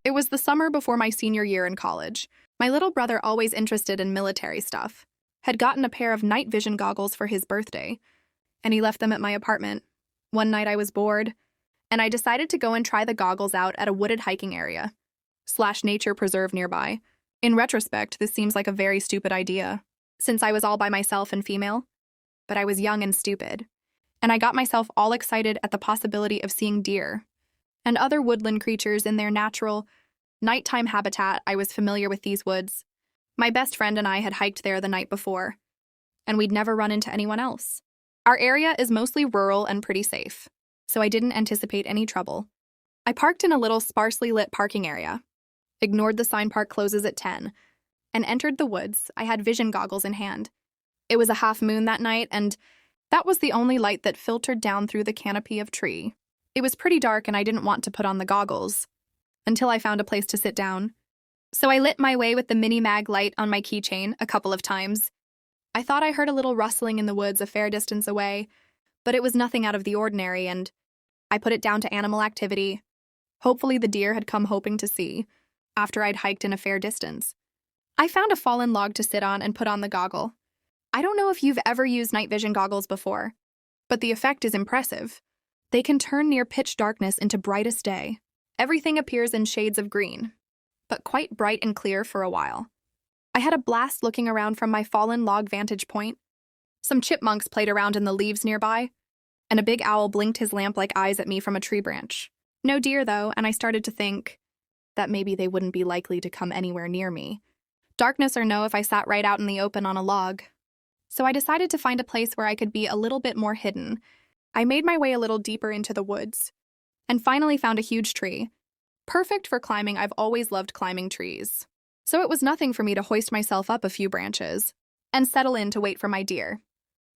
It was the summer before my senior year in college. My little brother, always interested in military stuff, had gotten a pair of night vision goggles for his birthday, and he left them at my apartment. One night I was bored, and I decided to go and try the goggles out at a wooded hiking area / nature preserve nearby. In retrospect, this seems like a very stupid idea, since I was all by myself and female, but I was young and stupid, and I got myself all excited at the possibility of seeing deer and other woodland creatures in their natural, nighttime habitat. I was familiar with these woods. My best friend and I had hiked there the night before, and we'd never run into anyone else. Our area is mostly rural and pretty safe, so I didn't anticipate any trouble. I parked in a little sparsely lit parking area, ignored the sign park closes at 10, and entered the woods. I had vision goggles in hand. It was a half moon that night, and that was the only light that filtered down through the canopy of tree. It was pretty dark, and I didn't want to put on the goggles until I found a place to sit down. So I lit my way with the mini mag light on my keychain a couple of times. I thought I heard a little rustling in the woods a fair distance away, but it was nothing out of the ordinary, and I put it down to animal activity. Hopefully the deer had come hoping to see, after I'd hiked in a fair distance. I found a fallen log to sit on and put on the goggle. I don't know if you've ever used night vision goggles before, but the effect is impressive. They can turn near pitch darkness into brightest day. Everything appears in shades of green, but quite bright and clear for a while. I had a blast looking around from my fallen log vantage point. Some chipmunks played around in the leaves nearby, and a big owl blinked his lamp-like eyes at me from a tree branch. No deer, though, and I started to think that maybe they wouldn't be likely to come anywhere near me. Darkness or no, if I sat right out in the open on a log. So I decided to find a place where I could be a little bit more hidden. I made my way a little deeper into the woods, and finally found a huge tree. Perfect for climbing. I've always loved climbing trees. So it was nothing for me to hoist myself up a few branches and settle in to wait for my deer.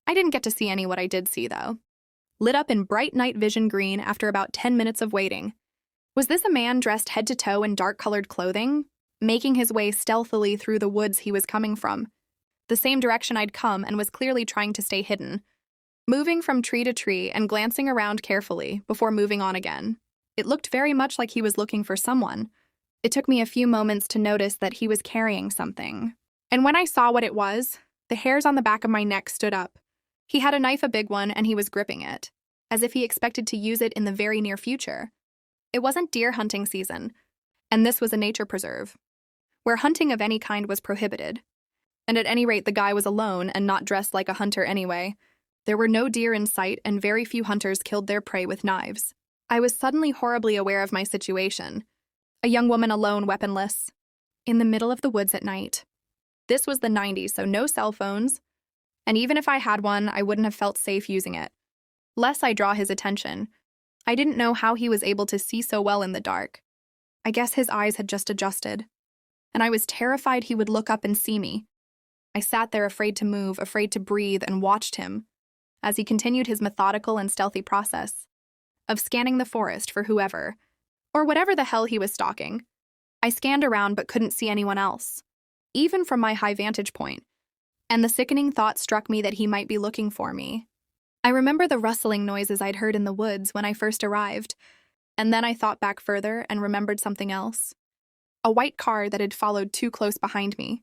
I didn't get to see any. What I did see, though, lit up in bright night vision green after about 10 minutes of waiting. Was this a man dressed head to toe in dark-colored clothing, making his way stealthily through the woods he was coming from, the same direction I'd come, and was clearly trying to stay hidden, moving from tree to tree and glancing around carefully before moving on again. It looked very much like he was looking for someone. It took me a few moments to notice that he was carrying something, and when I saw what it was, the hairs on the back of my neck stood up. He had a knife, a big one, and he was gripping it, as if he expected to use it in the very near future. It wasn't deer hunting season, and this was a nature preserve, where hunting of any kind was prohibited. And at any rate, the guy was alone and not dressed like a hunter anyway. There were no deer in sight, and very few hunters killed their prey with knives. I was suddenly horribly aware of my situation. A young woman alone, weaponless, in the middle of the woods at night. This was the 90s, so no cell phones, and even if I had one, I wouldn't have felt safe using it. Lest I draw his attention. I didn't know how he was able to see so well in the dark. I guess his eyes had just adjusted, and I was terrified he would look up and see me. I sat there afraid to move, afraid to breathe, and watched him as he continued his methodical and stealthy process of scanning the forest for whoever, or whatever the hell he was stalking. I scanned around but couldn't see anyone else, even from my high vantage point, and the sickening thought struck me that he might be looking for me. I remember the rustling noises I'd heard in the woods when I first arrived, and then I thought back further and remembered something else. A white car that had followed too close behind me.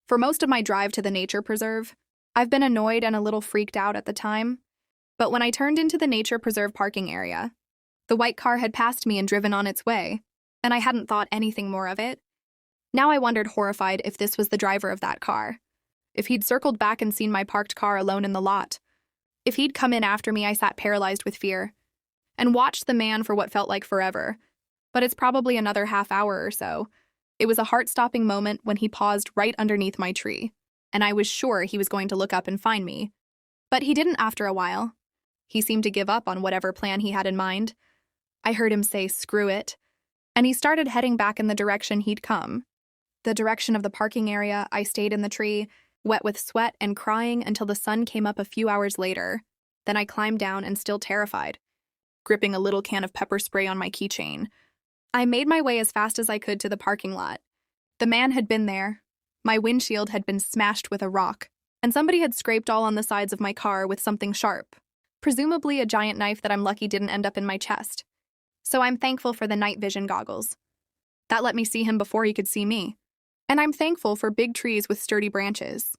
For most of my drive to the nature preserve, I've been annoyed and a little freaked out at the time, but when I turned into the nature preserve parking area, the white car had passed me and driven on its way, and I hadn't thought anything more of it. Now I wondered, horrified, if this was the driver of that car. If he'd circled back and seen my parked car alone in the lot. If he'd come in after me, I sat paralyzed with fear and watched the man for what felt like forever. But it's probably another half hour or so. It was a heart-stopping moment when he paused right underneath my tree, and I was sure he was going to look up and find me. But he didn't after a while. He seemed to give up on whatever plan he had in mind. I heard him say, "Screw it," and he started heading back in the direction he'd come. The direction of the parking area. I stayed in the tree, wet with sweat and crying until the sun came up a few hours later. Then I climbed down and still terrified, gripping a little can of pepper spray on my keychain. I made my way as fast as I could to the parking lot. The man had been there. My windshield had been smashed with a rock, and somebody had scraped all on the sides of my car with something sharp, presumably a giant knife that I'm lucky didn't end up in my chest. So I'm thankful for the night vision goggles. That let me see him before he could see me. And I'm thankful for big trees with sturdy branches.